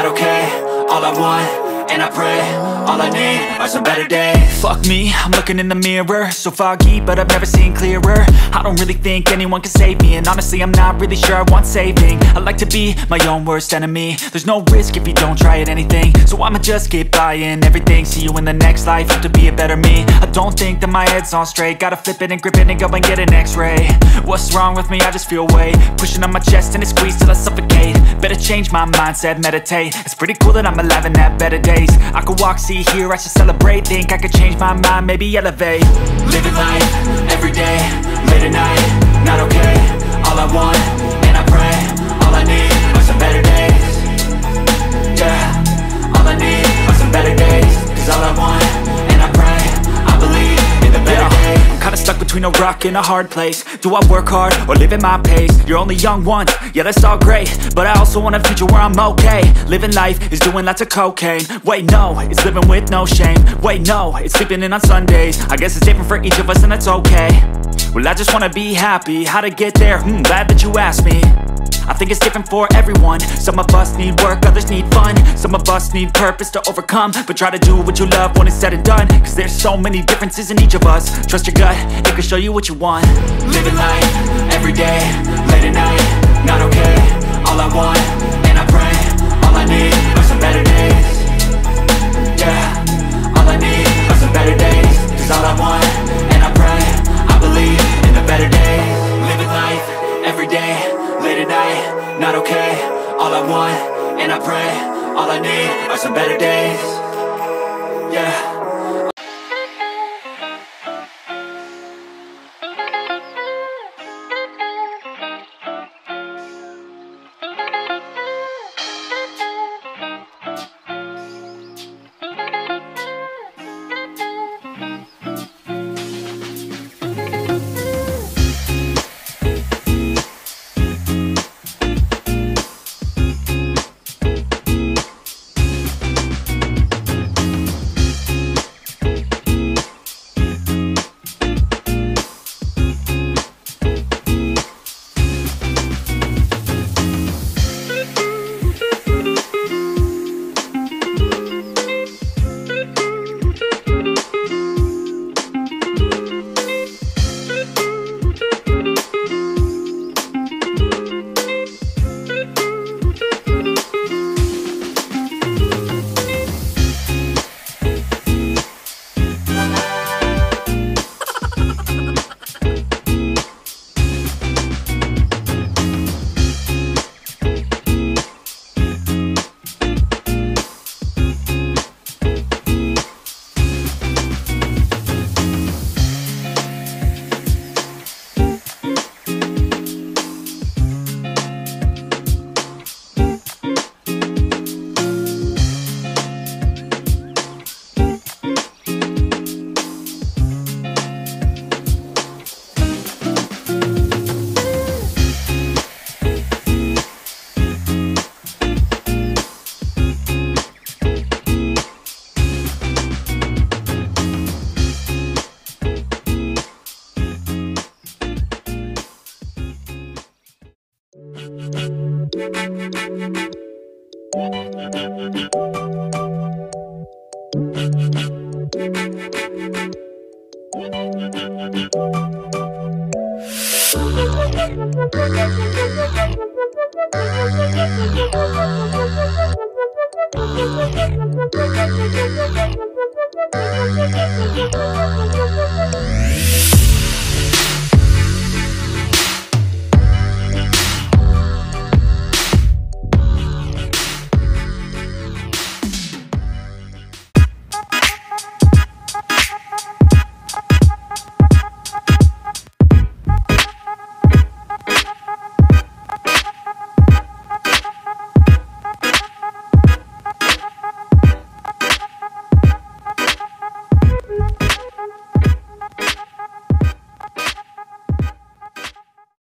okay. All I want, and I pray, all I need are some better days. Fuck me, I'm looking in the mirror, so foggy, but I've never seen clearer. I don't really think anyone can save me, and honestly I'm not really sure I want saving. I like to be my own worst enemy. There's no risk if you don't try at anything, so I'ma just keep buying everything. See you in the next life, hope to be a better me. I don't think that my head's on straight, gotta flip it and grip it and go and get an x-ray. What's wrong with me? I just feel weight pushing on my chest and it squeezes till I suffocate. Better change my mindset, meditate. It's pretty cool that I'm alive and have better days. I could walk, see, hear, I should celebrate. Think I could change my mind, maybe elevate. Living life, everyday, late at night, not okay. All I want, and I pray, all I need are some better days. Yeah, all I need are some better days. Cause all I want, and I pray, I believe in the better days. I'm kinda stuck between a rock and a hard place. Do I work hard, or live at my pace? You're only young once, yeah that's all great, but I also want a future where I'm okay. Living life is doing lots of cocaine. Wait no, it's living with no shame. Wait no, it's sleeping in on Sundays. I guess it's different for each of us and that's okay. Well I just wanna be happy, how to get there? Glad that you asked me. I think it's different for everyone. Some of us need work, others need fun. Some of us need purpose to overcome. But try to do what you love when it's said and done. Cause there's so many differences in each of us. Trust your gut, it can show you what you want. Living life, everyday, late at night, not okay. All I want, and I pray, all I need are some better days. Yeah, all I need are some better days. Cause all I want, and I pray, I believe in the better days. Living life, everyday, late at night, not okay. All I want, and I pray, all I need are some better days. Yeah.